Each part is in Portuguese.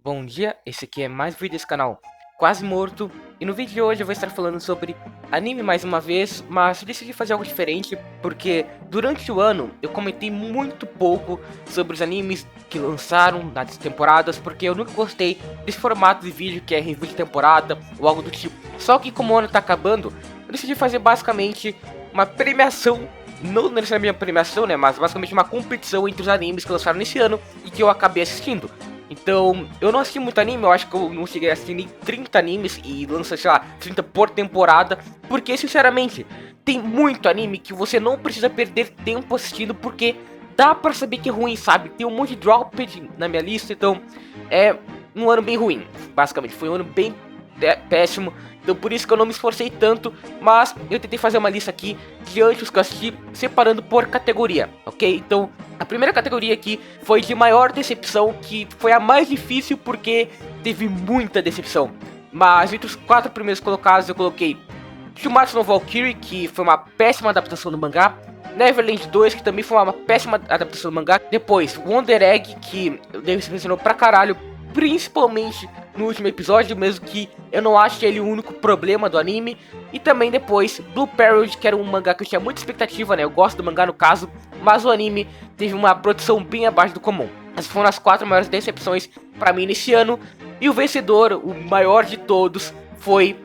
Bom dia, esse aqui é mais um vídeo desse canal, Quase Morto. E no vídeo de hoje eu vou estar falando sobre anime mais uma vez, mas eu decidi fazer algo diferente porque durante o ano eu comentei muito pouco sobre os animes que lançaram nas temporadas, porque eu nunca gostei desse formato de vídeo que é review de temporada ou algo do tipo. Só que como o ano tá acabando, eu decidi fazer basicamente uma premiação, não necessariamente uma premiação, né, mas basicamente uma competição entre os animes que lançaram nesse ano e que eu acabei assistindo. Então, eu não assisti muito anime, eu acho que eu não cheguei a assistir nem 30 animes e lança, sei lá, 30 por temporada, porque, sinceramente, tem muito anime que você não precisa perder tempo assistindo, porque dá pra saber que é ruim, sabe? Tem um monte de dropped na minha lista, então é um ano bem ruim, basicamente, foi um ano bem péssimo. Então por isso que eu não me esforcei tanto, mas eu tentei fazer uma lista aqui diante dos que eu assisti, separando por categoria, ok? Então a primeira categoria aqui foi de maior decepção, que foi a mais difícil porque teve muita decepção. Mas entre os 4 primeiros colocados eu coloquei Shumatsu no Valkyrie, que foi uma péssima adaptação do mangá. Neverland 2, que também foi uma péssima adaptação do mangá. Depois, Wonder Egg, que me decepcionou pra caralho, principalmente no último episódio, mesmo que eu não acho ele o único problema do anime. E também depois, Blue Parrot, que era um mangá que eu tinha muita expectativa, né? Eu gosto do mangá no caso, mas o anime teve uma produção bem abaixo do comum. Essas foram as 4 maiores decepções pra mim nesse ano. E o vencedor, o maior de todos, foi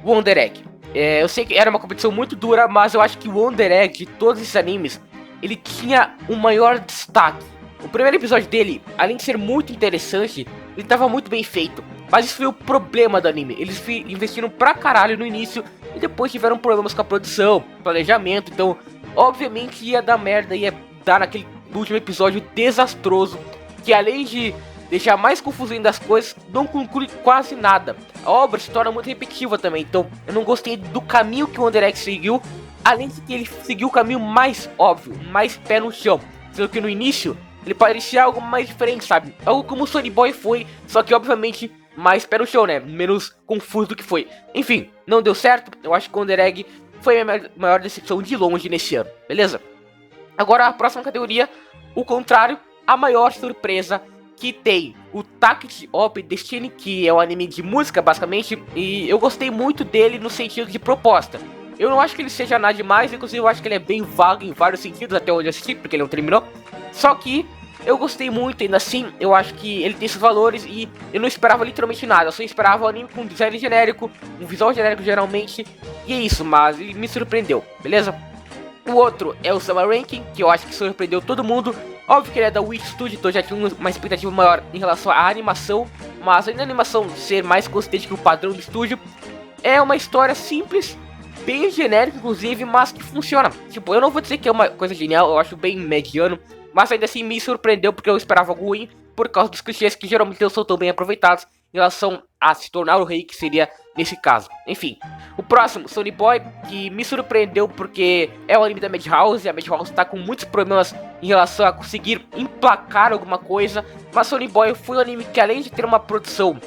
Wonder Egg. Eu sei que era uma competição muito dura, mas eu acho que o Wonder Egg, de todos esses animes, ele tinha um maior destaque. O primeiro episódio dele, além de ser muito interessante, ele estava muito bem feito. Mas isso foi o problema do anime. Eles investiram pra caralho no início e depois tiveram problemas com a produção, planejamento. Então, obviamente ia dar merda, ia dar naquele último episódio desastroso, que além de deixar mais confuso ainda as coisas, não conclui quase nada. A obra se torna muito repetitiva também, então eu não gostei do caminho que o Wonder Egg seguiu, além de que ele seguiu o caminho mais óbvio, mais pé no chão, sendo que no início ele parecia algo mais diferente, sabe? Algo como o Sonny Boy foi, só que obviamente mais pé no chão, né? Menos confuso do que foi. Enfim, não deu certo, eu acho que o Wonder Egg foi a minha maior decepção de longe nesse ano, beleza? Agora a próxima categoria, o contrário, a maior surpresa, que tem o Takeshi Open Destiny, que é um anime de música basicamente, e eu gostei muito dele no sentido de proposta. Eu não acho que ele seja nada demais, inclusive eu acho que ele é bem vago em vários sentidos, até onde eu assisti, porque ele não terminou. Só que eu gostei muito, ainda assim, eu acho que ele tem seus valores e eu não esperava literalmente nada. Eu só esperava um anime com um design genérico, um visual genérico geralmente, e é isso, mas ele me surpreendeu, beleza? O outro é o Summer Ranking, que eu acho que surpreendeu todo mundo. Óbvio que ele é da Witch Studio, então eu já tinha uma expectativa maior em relação à animação. Mas além da animação ser mais consistente que o padrão do estúdio, é uma história simples, bem genérica inclusive, mas que funciona. Tipo, eu não vou dizer que é uma coisa genial, eu acho bem mediano, mas ainda assim me surpreendeu porque eu esperava algo ruim, por causa dos clichês que geralmente não são tão bem aproveitados em relação a se tornar o rei, que seria nesse caso. Enfim, o próximo, Sonny Boy, que me surpreendeu porque é o anime da Madhouse, e a Madhouse tá com muitos problemas em relação a conseguir emplacar alguma coisa, mas Sonny Boy foi um anime que, além de ter uma produção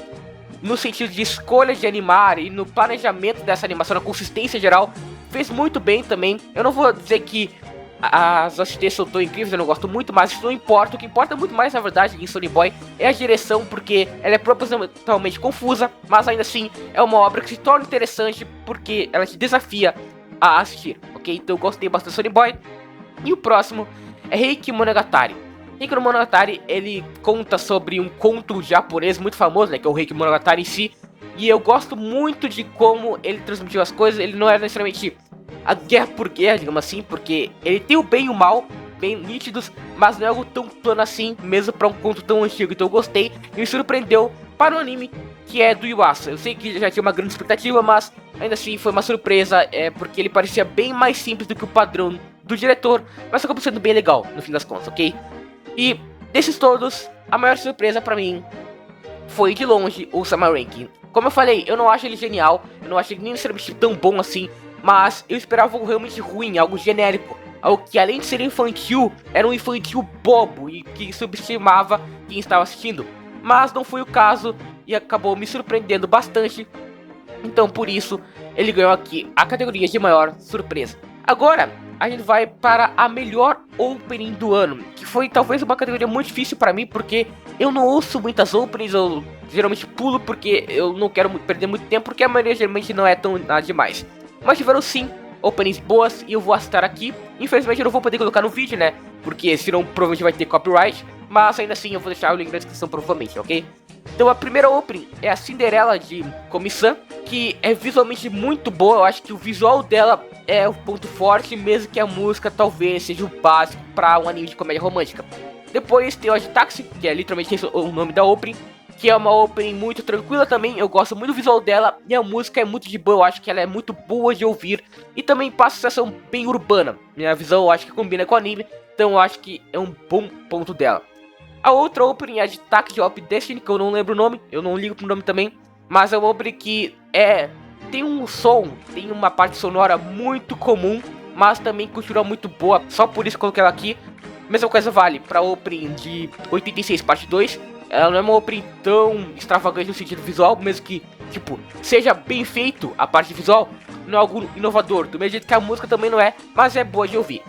no sentido de escolha de animar e no planejamento dessa animação, na consistência geral, fez muito bem também. Eu não vou dizer que as assistências são tão incríveis, eu não gosto muito, mas isso não importa. O que importa muito mais, na verdade, em Sonny Boy é a direção, porque ela é propositalmente confusa, mas ainda assim é uma obra que se torna interessante porque ela te desafia a assistir, ok? Então eu gostei bastante de Sonny Boy. E o próximo é Reiki Monogatari. Reiki Monogatari, ele conta sobre um conto japonês muito famoso, né, que é o Reiki Monogatari em si. E eu gosto muito de como ele transmitiu as coisas. Ele não era necessariamente a guerra por guerra, digamos assim, porque ele tem o bem e o mal bem nítidos, mas não é algo tão plano assim, mesmo para um conto tão antigo. Então eu gostei e me surpreendeu para um anime que é do Yuasa. Eu sei que já tinha uma grande expectativa, mas ainda assim foi uma surpresa, porque ele parecia bem mais simples do que o padrão do diretor, mas acabou sendo bem legal no fim das contas, ok? E desses todos, a maior surpresa para mim foi de longe o Summer Ranking. Como eu falei, eu não acho ele genial, eu não acho ele nem necessariamente tão bom assim, mas eu esperava algo realmente ruim, algo genérico, algo que além de ser infantil, era um infantil bobo e que subestimava quem estava assistindo. Mas não foi o caso e acabou me surpreendendo bastante, então por isso ele ganhou aqui a categoria de maior surpresa. Agora, a gente vai para a melhor opening do ano, que foi talvez uma categoria muito difícil para mim, porque eu não ouço muitas openings, eu geralmente pulo porque eu não quero perder muito tempo, porque a maioria geralmente não é tão nada demais. Mas tiveram sim openings boas e eu vou citar aqui. Infelizmente eu não vou poder colocar no vídeo, né, porque senão provavelmente vai ter copyright, mas ainda assim eu vou deixar o link na descrição provavelmente, ok? Então a primeira opening é a Cinderela de Komi-san, que é visualmente muito boa. Eu acho que o visual dela é o ponto forte, mesmo que a música talvez seja o básico para um anime de comédia romântica. Depois tem o Odd Taxi, que é literalmente o nome da opening, que é uma opening muito tranquila também. Eu gosto muito do visual dela e a música é muito de boa. Eu acho que ela é muito boa de ouvir e também passa a sensação bem urbana. Minha visão eu acho que combina com o anime, então eu acho que é um bom ponto dela. A outra opening é de Taxi Drop Destiny, que eu não lembro o nome, eu não ligo pro nome também, mas é uma opening que tem um som, tem uma parte sonora muito comum, mas também cultura muito boa, só por isso coloquei ela aqui. Mesma coisa vale para a opening de 86 parte 2, ela não é uma opening tão extravagante no sentido visual, mesmo que, tipo, seja bem feito a parte visual, não é algo inovador, do mesmo jeito que a música também não é, mas é boa de ouvir.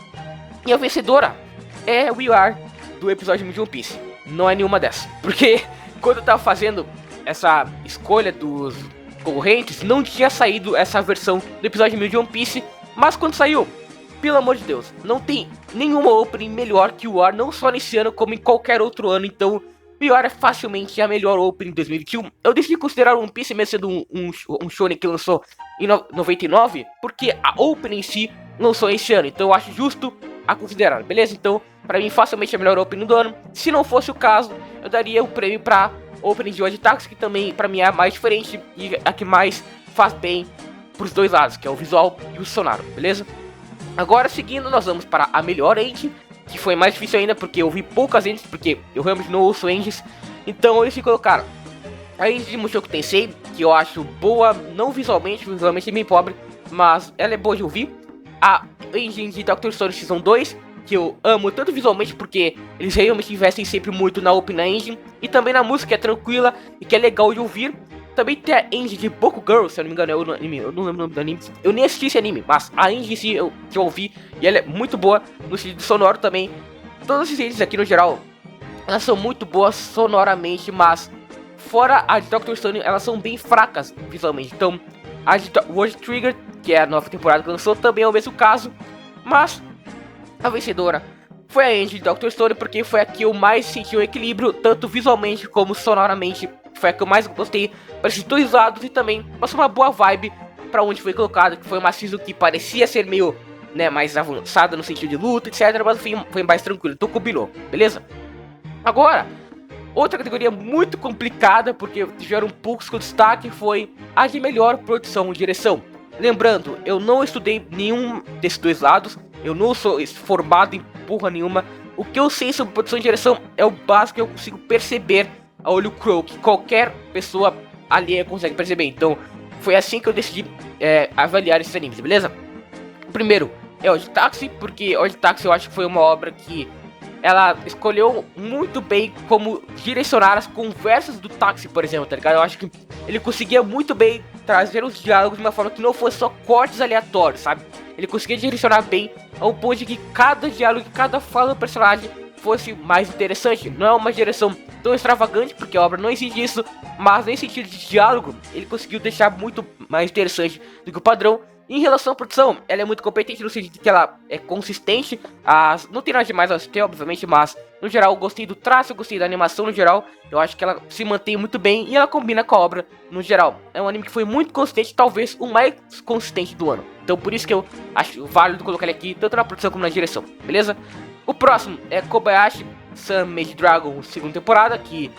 E a vencedora é We Are, do episódio de One Piece. Não é nenhuma dessas, porque quando eu tava fazendo essa escolha dos concorrentes, não tinha saído essa versão do episódio 1000 de One Piece, mas quando saiu, pelo amor de Deus, não tem nenhuma opening melhor que o War, não só nesse ano como em qualquer outro ano. Então o War é facilmente a melhor opening de 2021. Eu decidi considerar One Piece mesmo sendo um shonen que lançou em 99, porque a opening em si lançou esse ano, então eu acho justo a considerar, beleza? Então pra mim facilmente a melhor opening do ano. Se não fosse o caso, eu daria o prêmio pra opening de Odd Taxi, que também pra mim é a mais diferente e a que mais faz bem pros dois lados, que é o visual e o sonoro, beleza? Agora seguindo, nós vamos para a melhor engine, que foi mais difícil ainda porque eu vi poucas engines, porque eu realmente não ouço engines. Então eu decidi colocar a engine de Mushoku Tensei, que eu acho boa, não visualmente é bem pobre, mas ela é boa de ouvir. A engine de Dr. Stone Season 2, que eu amo tanto visualmente porque eles realmente investem sempre muito na Open Engine, e também na música, que é tranquila e que é legal de ouvir. Também tem a engine de Boku Girl, se eu não me engano é o anime, eu não lembro o nome do anime. Eu nem assisti esse anime, mas a engine sim que eu ouvi, e ela é muito boa no sentido sonoro também. Todas as engines aqui no geral, elas são muito boas sonoramente, mas fora a de Dr. Stone, elas são bem fracas visualmente. Então a de World Trigger, que é a nova temporada que lançou, também é o mesmo caso. Mas a vencedora foi a engine de Dr. Stone, porque foi a que eu mais senti o equilíbrio, tanto visualmente como sonoramente. Foi a que eu mais gostei para esses dois lados, e também passou uma boa vibe para onde foi colocado, que foi uma season que parecia ser meio, né, mais avançada no sentido de luta, etc, mas foi mais tranquilo, então combinou, beleza? Agora, outra categoria muito complicada, porque tiveram poucos com destaque, foi a de melhor produção e direção. Lembrando, eu não estudei nenhum desses dois lados, eu não sou formado em porra nenhuma. O que eu sei sobre produção e direção é o básico que eu consigo perceber a olho cru, que qualquer pessoa alheia consegue perceber. Então, foi assim que eu decidi avaliar esses animes, beleza? O primeiro é Odd Taxi, porque Odd Taxi eu acho que foi uma obra que ela escolheu muito bem como direcionar as conversas do táxi, por exemplo, tá ligado? Eu acho que ele conseguia muito bem trazer os diálogos de uma forma que não fosse só cortes aleatórios, sabe? Ele conseguia direcionar bem ao ponto de que cada diálogo, cada fala do personagem fosse mais interessante. Não é uma direção tão extravagante, porque a obra não exige isso, mas nesse sentido de diálogo, ele conseguiu deixar muito mais interessante do que o padrão. Em relação à produção, ela é muito competente no sentido de que ela é consistente. Não tem nada demais a ter, obviamente, mas no geral eu gostei do traço, eu gostei da animação no geral. Eu acho que ela se mantém muito bem e ela combina com a obra no geral. É um anime que foi muito consistente, talvez o mais consistente do ano. Então por isso que eu acho válido colocar ele aqui, tanto na produção como na direção, beleza? O próximo é Kobayashi-san Maid Dragon, segunda temporada, que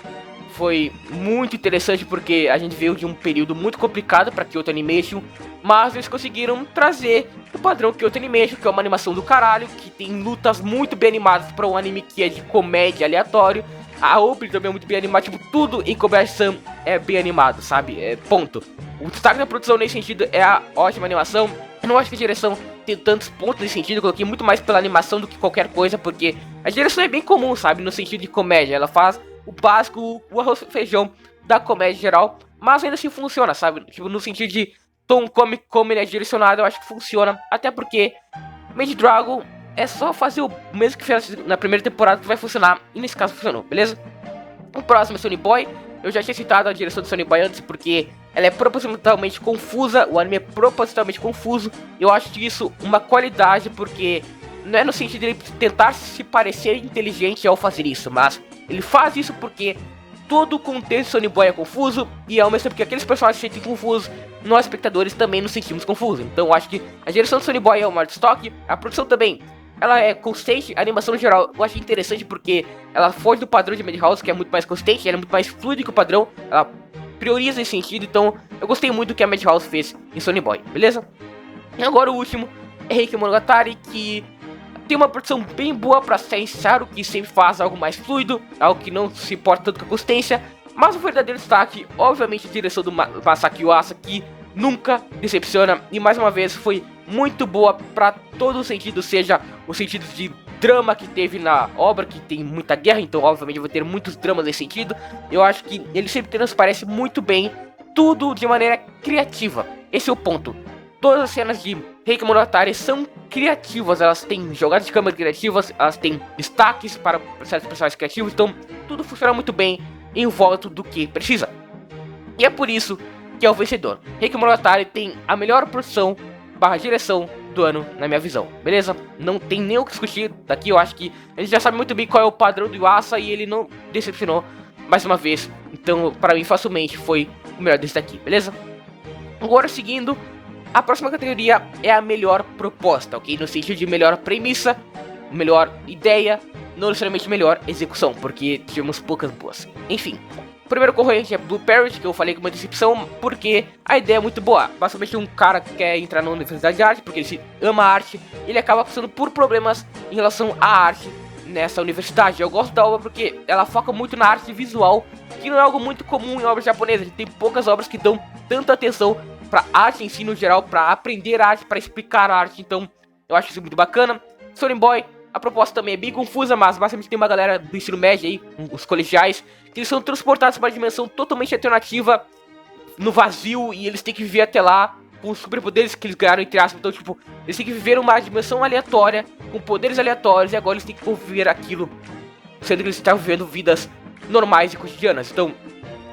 foi muito interessante porque a gente veio de um período muito complicado para Kyoto Animation, mas eles conseguiram trazer o padrão Kyoto Animation, que é uma animação do caralho, que tem lutas muito bem animadas para um anime que é de comédia aleatório. A opening também é muito bem animada, tipo, tudo em Kobayashi-san é bem animado, sabe? Ponto. O destaque da produção nesse sentido é a ótima animação. Eu não acho que a direção tem tantos pontos nesse sentido, eu coloquei muito mais pela animação do que qualquer coisa, porque a direção é bem comum, sabe? No sentido de comédia, ela faz o básico, o arroz e feijão da comédia geral, mas ainda assim funciona, sabe? Tipo, no sentido de tom como ele é direcionado, eu acho que funciona. Até porque Mage Dragon é só fazer o mesmo que fez na primeira temporada que vai funcionar. E nesse caso funcionou, beleza? O próximo é Sonny Boy. Eu já tinha citado a direção do Sonny Boy antes, porque ela é propositalmente confusa. O anime é propositalmente confuso. Eu acho isso uma qualidade, porque não é no sentido de ele tentar se parecer inteligente ao fazer isso, mas ele faz isso porque todo o contexto de Sonny Boy é confuso, e ao mesmo tempo que aqueles personagens se sentem confusos, nós espectadores também nos sentimos confusos. Então eu acho que a direção do Sonny Boy é uma de estoque, a produção também, ela é consistente, a animação no geral eu achei interessante porque ela foge do padrão de Madhouse, que é muito mais consistente, ela é muito mais fluida que o padrão, ela prioriza esse sentido, então eu gostei muito do que a Madhouse fez em Sonny Boy, beleza? E agora o último é Heike Monogatari, que tem uma produção bem boa pra ser sincero, que sempre faz algo mais fluido, algo que não se importa tanto com a consistência. Mas o verdadeiro destaque, obviamente, a direção do Masaki Yuasa, que nunca decepciona. E mais uma vez foi muito boa pra todo o sentido, seja o sentido de drama que teve na obra, que tem muita guerra, então obviamente vai ter muitos dramas nesse sentido. Eu acho que ele sempre transparece muito bem, tudo de maneira criativa. Esse é o ponto. Todas as cenas de Heike Monogatari são criativas, elas têm jogadas de câmera criativas, elas têm destaques para certos personagens criativos, então tudo funciona muito bem em volta do que precisa. E é por isso que é o vencedor. Heike Monogatari tem a melhor produção / direção do ano, na minha visão, beleza? Não tem nem o que discutir daqui, eu acho que a gente já sabe muito bem qual é o padrão do Yuasa e ele não decepcionou mais uma vez, então para mim facilmente foi o melhor desse daqui, beleza? Agora seguindo, a próxima categoria é a melhor proposta, ok? No sentido de melhor premissa, melhor ideia, não necessariamente melhor execução, porque tivemos poucas boas. Enfim, o primeiro concorrente é Blue Parrot, que eu falei com uma decepção, porque a ideia é muito boa. Basicamente um cara que quer entrar na universidade de arte, porque ele ama a arte, ele acaba passando por problemas em relação à arte nessa universidade. Eu gosto da obra porque ela foca muito na arte visual, que não é algo muito comum em obras japonesas. Tem poucas obras que dão tanta atenção pra arte em si no geral, pra aprender arte, pra explicar a arte, então eu acho isso muito bacana. Sonny Boy, a proposta também é bem confusa, mas basicamente tem uma galera do ensino médio aí, os colegiais, que eles são transportados para uma dimensão totalmente alternativa, no vazio, e eles têm que viver até lá com os superpoderes que eles ganharam, entre aspas. Então, tipo, eles têm que viver uma dimensão aleatória, com poderes aleatórios, e agora eles têm que conviver aquilo, sendo que eles estavam vivendo vidas normais e cotidianas. Então,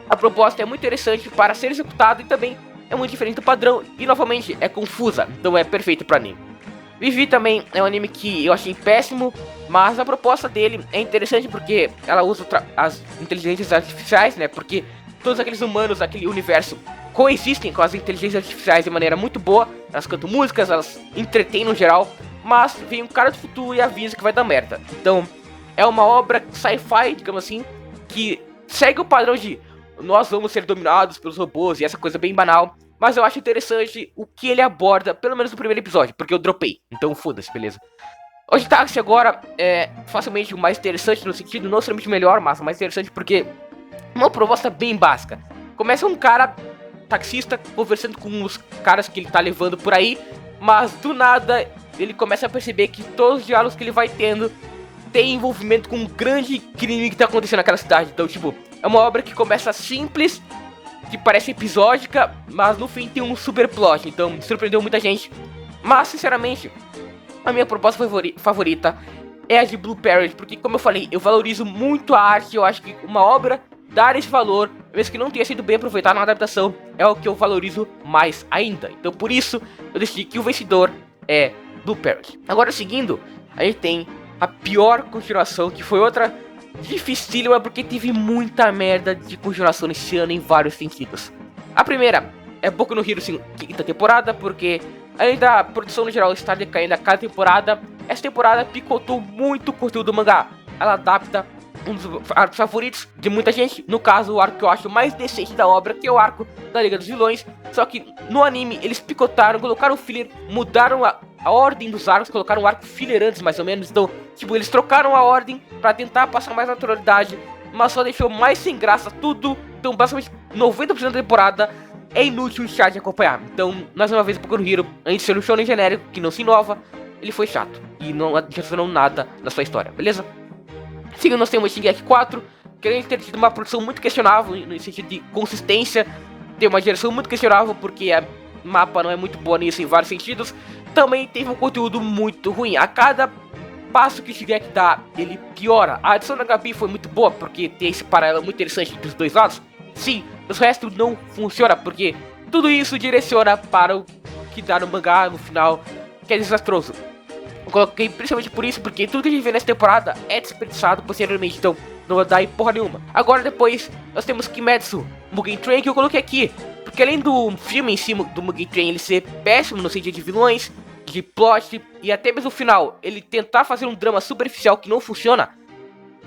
a proposta é muito interessante para ser executada e também é muito diferente do padrão e novamente é confusa, então é perfeito para anime. Vivi também é um anime que eu achei péssimo, mas a proposta dele é interessante porque ela usa as inteligências artificiais, né? Porque todos aqueles humanos, aquele universo coexistem com as inteligências artificiais de maneira muito boa. Elas cantam músicas, elas entretêm no geral, mas vem um cara do futuro e avisa que vai dar merda. Então é uma obra sci-fi, digamos assim, que segue o padrão de nós vamos ser dominados pelos robôs e essa coisa bem banal. Mas eu acho interessante o que ele aborda, pelo menos no primeiro episódio, porque eu dropei. Então foda-se, beleza? O Taxi agora é facilmente o mais interessante no sentido, não somente melhor, mas o mais interessante porque uma proposta bem básica. Começa um cara taxista conversando com os caras que ele tá levando por aí, mas do nada ele começa a perceber que todos os diálogos que ele vai tendo tem envolvimento com um grande crime que tá acontecendo naquela cidade. Então, tipo, é uma obra que começa simples, que parece episódica, mas no fim tem um super plot, então surpreendeu muita gente. Mas, sinceramente, a minha proposta favorita é a de Blue Parrot, porque, como eu falei, eu valorizo muito a arte. Eu acho que uma obra dar esse valor, mesmo que não tenha sido bem aproveitado na adaptação, é o que eu valorizo mais ainda. Então, por isso, eu decidi que o vencedor é Blue Parrot. Agora, seguindo, a gente tem a pior continuação, que foi outra dificílima, porque teve muita merda de continuação nesse ano em vários sentidos. A primeira é Boku no Hero quinta temporada, porque além da produção no geral estar decaindo a cada temporada, essa temporada picotou muito o conteúdo do mangá. Ela adapta um dos arcos favoritos de muita gente, no caso o arco que eu acho mais decente da obra, que é o arco da Liga dos Vilões. Só que no anime eles picotaram, colocaram filler, mudaram a ordem dos arcos, colocaram um arco filler antes mais ou menos. Então, tipo, eles trocaram a ordem pra tentar passar mais naturalidade, mas só deixou mais sem graça tudo. Então basicamente 90% da temporada é inútil e chato de acompanhar. Então, mais uma vez, Boku no Hero, antes de ser um shonen genérico que não se inova, ele foi chato e não adicionou nada na sua história, beleza? Seguindo, nós temos Shingeki 4, que além de ter tido uma produção muito questionável no sentido de consistência, tem uma direção muito questionável, porque mapa não é muito boa nisso em vários sentidos. Também teve um conteúdo muito ruim. A cada passo que o Shingeki dá, ele piora. A adição da Gabi foi muito boa, porque tem esse paralelo muito interessante entre os dois lados. Sim, o resto não funciona, porque tudo isso direciona para o que dá no mangá no final, que é desastroso. Eu coloquei principalmente por isso, porque tudo que a gente vê nessa temporada é desperdiçado posteriormente, então não vai dar em porra nenhuma. Agora depois, nós temos Kimetsu Mugen Train, que eu coloquei aqui, porque além do filme em cima do Mugen Train ele ser péssimo no sentido de vilões, de plot, e até mesmo o final, ele tentar fazer um drama superficial que não funciona,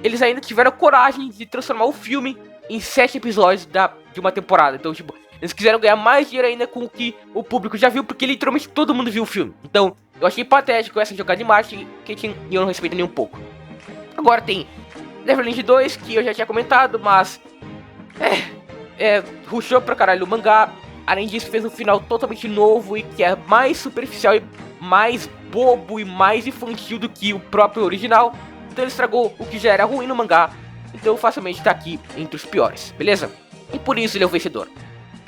eles ainda tiveram coragem de transformar o filme em 7 episódios de uma temporada. Então, tipo, eles quiseram ganhar mais dinheiro ainda com o que o público já viu, porque literalmente todo mundo viu o filme. Então, eu achei patético essa jogada de marketing que eu não respeito nem um pouco. Agora tem Neverland 2, que eu já tinha comentado, mas rushou pra caralho o mangá. Além disso, fez um final totalmente novo e que é mais superficial e mais bobo e mais infantil do que o próprio original. Então ele estragou o que já era ruim no mangá. Então facilmente tá aqui entre os piores, beleza? E por isso ele é o vencedor.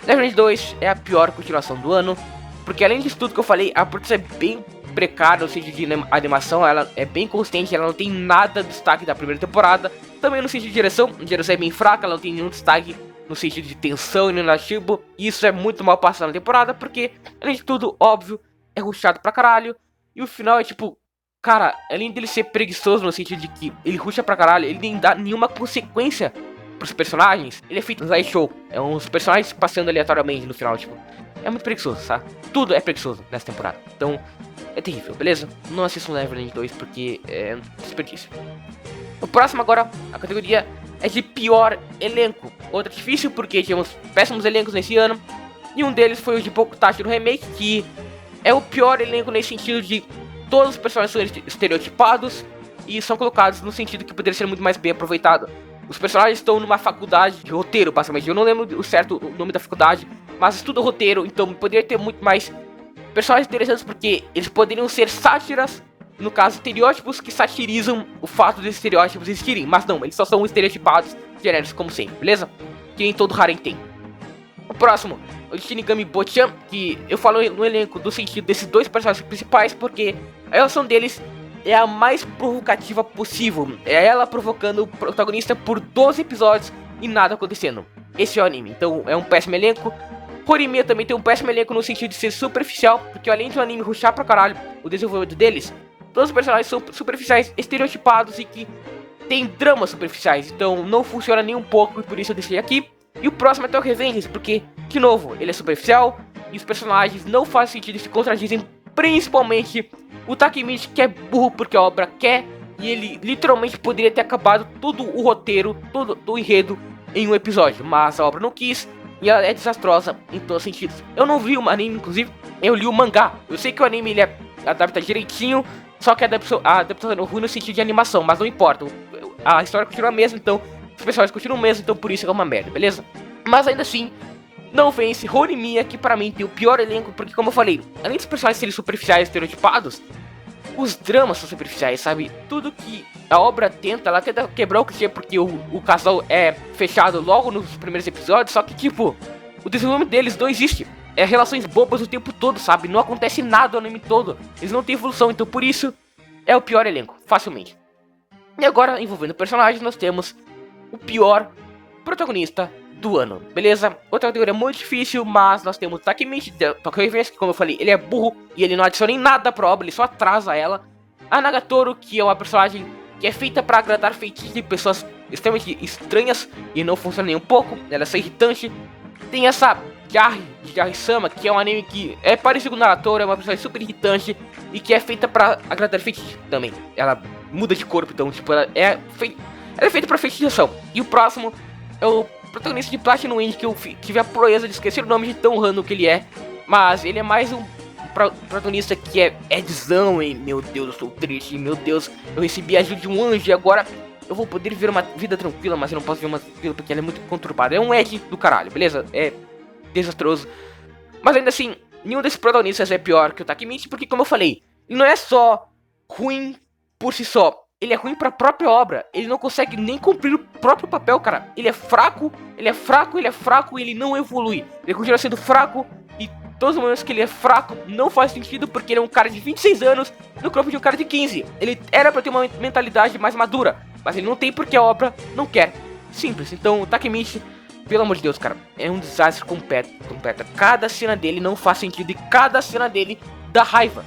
Neverland 2 é a pior continuação do ano, porque além disso tudo que eu falei, a produção é bem precária no sentido de animação, ela é bem consistente, ela não tem nada de destaque da primeira temporada. Também no sentido de direção, a direção é bem fraca, ela não tem nenhum destaque no sentido de tensão e narrativo. E isso é muito mal passado na temporada, porque além de tudo, óbvio, é rushado pra caralho. E o final é tipo, cara, além dele ser preguiçoso no sentido de que ele rusha pra caralho, ele nem dá nenhuma consequência pros personagens. Ele é feito no show, é uns personagens passando aleatoriamente no final, tipo, é muito preguiçoso, sabe? Tudo é preguiçoso nessa temporada, então é terrível, beleza? Não assistam Neverland 2 porque é um desperdício. O próximo agora, a categoria é de pior elenco. Outra difícil porque tínhamos péssimos elencos nesse ano, e um deles foi o de Bokutachi no Remake, que é o pior elenco nesse sentido de todos os personagens são estereotipados e são colocados no sentido que poderia ser muito mais bem aproveitado. Os personagens estão numa faculdade de roteiro, basicamente. Eu não lembro o certo o nome da faculdade, mas estuda roteiro, então poderia ter muito mais personagens interessantes, porque eles poderiam ser sátiras, no caso, estereótipos que satirizam o fato de estereótipos existirem. Mas não, eles só são estereotipados, genéricos como sempre, beleza? Que nem todo harem tem. O próximo, o Shinigami Bochan, que eu falo no elenco do sentido desses dois personagens principais, porque a relação deles é a mais provocativa possível. É ela provocando o protagonista por 12 episódios e nada acontecendo. Esse é o anime, então é um péssimo elenco. Horimiya também tem um péssimo elenco no sentido de ser superficial, porque além de um anime rushar pra caralho o desenvolvimento deles, todos os personagens são superficiais, estereotipados e que tem dramas superficiais, então não funciona nem um pouco, e por isso eu deixei aqui. E o próximo é Tokyo Revengers, porque, de novo, ele é superficial e os personagens não fazem sentido e se contradizem, principalmente o Takemichi, que é burro porque a obra quer, e ele literalmente poderia ter acabado todo o roteiro, todo o enredo em um episódio, mas a obra não quis e ela é desastrosa em todos os sentidos. Eu não vi o anime, inclusive, eu li o mangá. Eu sei que o anime ele é adapta direitinho, só que a adaptação é ruim no sentido de animação, mas não importa. A história continua a mesma, então os personagens continuam o mesmo, então por isso é uma merda, beleza? Mas ainda assim, não vence Horimiya, que pra mim tem o pior elenco, porque como eu falei, além dos personagens serem superficiais, estereotipados, os dramas são superficiais, sabe? Tudo que a obra tenta, ela tenta quebrar o clichê, porque o casal é fechado logo nos primeiros episódios, só que tipo, o desenvolvimento deles não existe. É relações bobas o tempo todo, sabe? Não acontece nada o anime todo. Eles não têm evolução, então por isso é o pior elenco, facilmente. E agora, envolvendo personagens, nós temos o pior protagonista do ano, beleza? Outra categoria muito difícil, mas nós temos Takemichi de Tokyo Revengers, que como eu falei, ele é burro e ele não adiciona em nada pra obra, ele só atrasa ela. A Nagatoro, que é uma personagem que é feita pra agradar feitiços de pessoas extremamente estranhas e não funciona nem um pouco, ela é só irritante. Tem essa Jarry-sama, que é um anime que é parecido com o Nagatoro, é uma personagem super irritante e que é feita pra agradar feitiços também. Ela muda de corpo, então tipo, ela é feita pra feitiçação. E o próximo é o protagonista de Platinum End, que eu tive a proeza de esquecer o nome de tão random que ele é. Mas ele é mais um protagonista que é Edzão, e meu Deus, eu sou triste, meu Deus, eu recebi a ajuda de um anjo e agora eu vou poder viver uma vida tranquila, mas eu não posso viver uma vida porque ela é muito conturbada. É um Ed do caralho, beleza? É desastroso. Mas ainda assim, nenhum desses protagonistas é pior que o Takemichi, porque como eu falei, ele não é só ruim por si só, ele é ruim pra própria obra. Ele não consegue nem cumprir o próprio papel, cara. Ele é fraco, ele é fraco, ele é fraco e ele não evolui. Ele continua sendo fraco e todos os momentos que ele é fraco não faz sentido, porque ele é um cara de 26 anos no corpo de um cara de 15. Ele era pra ter uma mentalidade mais madura, mas ele não tem porque a obra não quer. Simples. Então, o Takemichi, pelo amor de Deus, cara, é um desastre completo. Cada cena dele não faz sentido e cada cena dele dá raiva.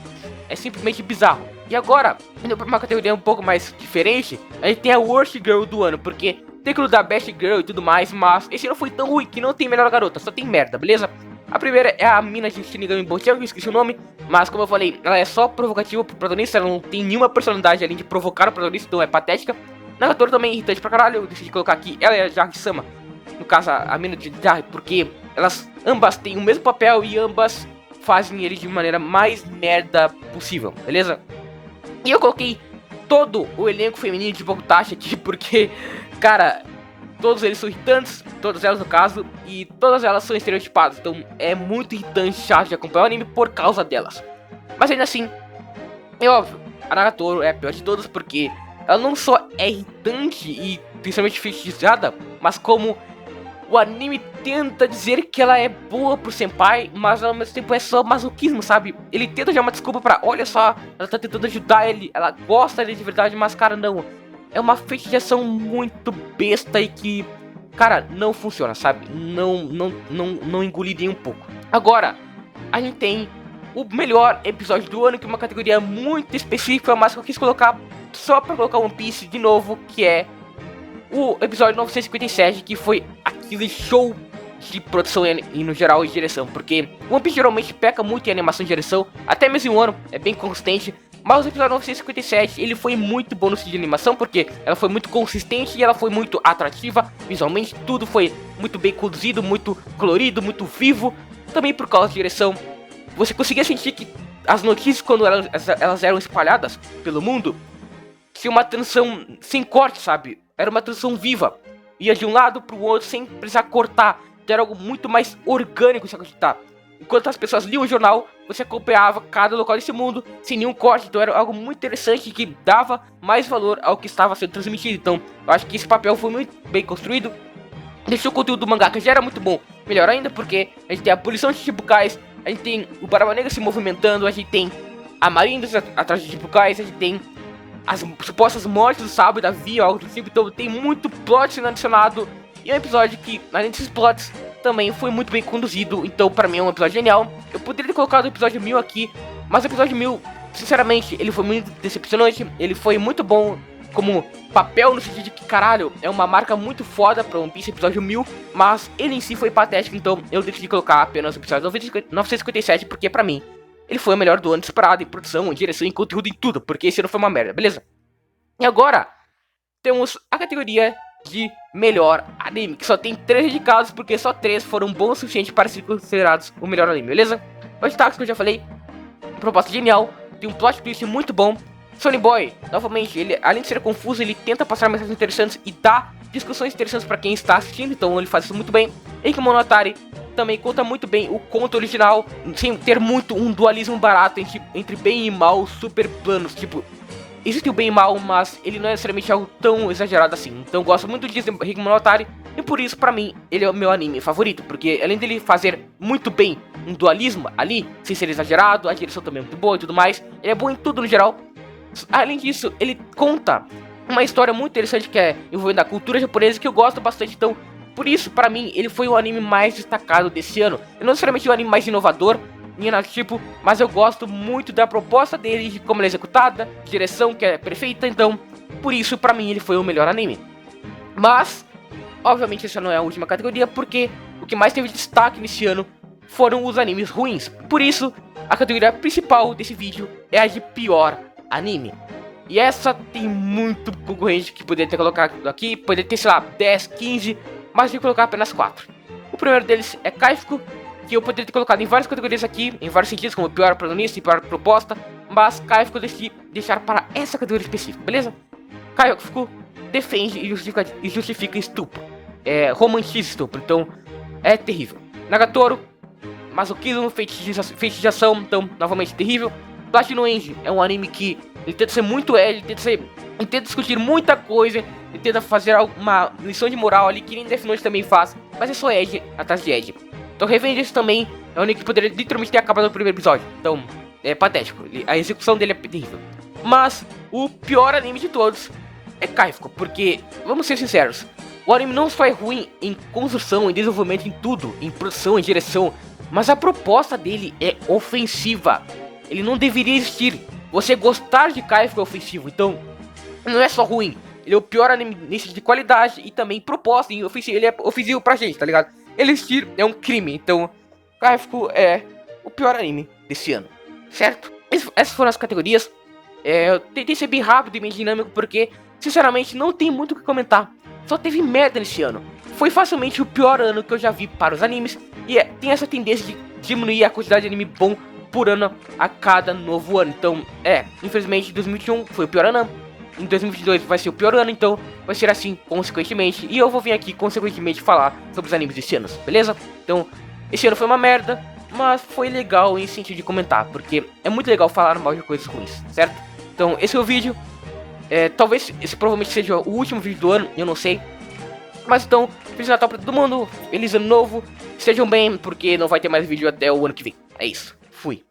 É simplesmente bizarro. E agora, indo pra uma categoria um pouco mais diferente, a gente tem a Worst Girl do ano, porque tem aquilo da Best Girl e tudo mais, mas esse não foi tão ruim que não tem melhor garota, só tem merda, beleza? A primeira é a mina de Shinigami Bochel, que eu esqueci o nome, mas como eu falei, ela é só provocativa pro protagonista, ela não tem nenhuma personalidade além de provocar o protagonista, então é patética. Nagatoro também é irritante pra caralho, eu decidi colocar aqui, ela é a Jagi-sama, no caso a mina de Jagi, porque elas ambas têm o mesmo papel e ambas fazem ele de maneira mais merda possível, beleza? E eu coloquei todo o elenco feminino de Bokutashi aqui, porque, cara, todos eles são irritantes, todas elas no caso, e todas elas são estereotipadas, então é muito irritante, chato de acompanhar o anime por causa delas. Mas ainda assim, é óbvio, a Nagatoro é a pior de todas, porque ela não só é irritante e principalmente fetichizada, mas como o anime tenta dizer que ela é boa pro senpai, mas ao mesmo tempo é só masoquismo, sabe? Ele tenta dar uma desculpa pra, olha só, ela tá tentando ajudar ele, ela gosta dele de verdade, mas cara, não. É uma fetichização muito besta e que, cara, não funciona, sabe? Não engoli nem um pouco. Agora, a gente tem o melhor episódio do ano, que é uma categoria muito específica, mas que eu quis colocar só pra colocar One Piece de novo, que é o episódio 957, que foi aquele show de produção e no geral de direção, porque One Piece geralmente peca muito em animação e direção, até mesmo em um ano, é bem consistente, mas o episódio 957, ele foi muito bom no sentido de animação, porque ela foi muito consistente e ela foi muito atrativa, visualmente tudo foi muito bem conduzido, muito colorido, muito vivo, também por causa da direção, você conseguia sentir que as notícias quando elas eram espalhadas pelo mundo, tinha uma transição sem corte, sabe? Era uma transição viva. Ia de um lado pro outro sem precisar cortar. Era algo muito mais orgânico se acreditar. Enquanto as pessoas liam o jornal, você acompanhava cada local desse mundo sem nenhum corte. Então era algo muito interessante que dava mais valor ao que estava sendo transmitido. Então eu acho que esse papel foi muito bem construído. Deixou o conteúdo do mangá, que já era muito bom, melhor ainda, porque a gente tem a abolição de Chichibukais, a gente tem o Barba Negra se movimentando, a gente tem a Marinha atrás de Chichibukais, a gente tem as supostas mortes do Sabo e da Vi, algo do tipo. Então tem muito plot sendo adicionado. E é um episódio que, além desses plots, também foi muito bem conduzido. Então pra mim é um episódio genial. Eu poderia ter colocado o episódio 1000 aqui, mas o episódio 1000, sinceramente, ele foi muito decepcionante. Ele foi muito bom como papel, no sentido de que, caralho, é uma marca muito foda pra One Piece episódio 1000. Mas ele em si foi patético, então eu decidi colocar apenas o episódio 957, porque pra mim ele foi o melhor do ano, disparado em produção, em direção, em conteúdo, em tudo, porque esse ano foi uma merda, beleza? E agora, temos a categoria de melhor anime, que só tem 3 indicados, porque só 3 foram bons o suficiente para ser considerados o melhor anime, beleza? O destaque que eu já falei, proposta genial, tem um plot twist muito bom. Sonny Boy, novamente, ele, além de ser confuso, ele tenta passar mensagens interessantes e dá discussões interessantes para quem está assistindo, então ele faz isso muito bem. Eiki Monogatari também conta muito bem o conto original, sem ter muito um dualismo barato entre bem e mal, super planos, tipo, existe o bem e mal, mas ele não é necessariamente algo tão exagerado assim. Então eu gosto muito de Eiki Monogatari, e por isso, pra mim, ele é o meu anime favorito, porque além dele fazer muito bem um dualismo ali, sem ser exagerado, a direção também é muito boa e tudo mais, ele é bom em tudo no geral. Além disso, ele conta uma história muito interessante que é envolvendo a cultura japonesa, que eu gosto bastante, então por isso, pra mim, ele foi o anime mais destacado desse ano. Eu não necessariamente o anime mais inovador, nem nada tipo, mas eu gosto muito da proposta dele, de como ele é executada, direção que é perfeita, então por isso, pra mim, ele foi o melhor anime. Mas, obviamente, essa não é a última categoria, porque o que mais teve destaque nesse ano foram os animes ruins. Por isso, a categoria principal desse vídeo é a de pior anime. E essa tem muito concorrente que poderia ter colocado aqui, poderia ter, sei lá, 10, 15, mas vou colocar apenas 4. O primeiro deles é Kaifuk, que eu poderia ter colocado em várias categorias aqui, em vários sentidos, como pior protagonista e pior proposta, mas Kaifuk eu decidi deixar para essa categoria específica, beleza? Kaifuk defende e justifica estupro, romantiza estupro, então é terrível. Nagatoro, masoquismo, fetichização, então novamente terrível. Platinum End é um anime que ele tenta ser muito ele tenta discutir muita coisa, ele tenta fazer uma lição de moral ali que nem Death Note também faz, mas é só Edge atrás de Edge. Então Revenge também é um anime que poderia literalmente ter acabado no primeiro episódio. Então, é patético. A execução dele é terrível. Mas o pior anime de todos é Kaifko, porque, vamos ser sinceros, o anime não só é ruim em construção, em desenvolvimento, em tudo, em produção, em direção, mas a proposta dele é ofensiva. Ele não deveria existir. Você gostar de Kaifko é ofensivo, então não é só ruim. Ele é o pior anime nisso de qualidade e também proposta, e ofensivo, ele é ofensivo pra gente, tá ligado? Ele existir é um crime, então Kaifko é o pior anime desse ano, certo? Essas foram as categorias. Eu tentei ser bem rápido e bem dinâmico porque, sinceramente, não tem muito o que comentar. Só teve merda nesse ano. Foi facilmente o pior ano que eu já vi para os animes. E tem essa tendência de diminuir a quantidade de anime bom por ano a cada novo ano. Então, infelizmente 2021 foi o pior ano. Em 2022 vai ser o pior ano, então vai ser assim consequentemente. E eu vou vir aqui consequentemente falar sobre os animes desse ano, beleza? Então, esse ano foi uma merda, mas foi legal em sentido de comentar, porque é muito legal falar mal de coisas ruins, certo? Então, esse é o vídeo. Talvez esse provavelmente seja o último vídeo do ano, eu não sei. Mas então, Feliz Natal pra todo mundo, Feliz Ano Novo. Estejam bem, porque não vai ter mais vídeo até o ano que vem. É isso, fui.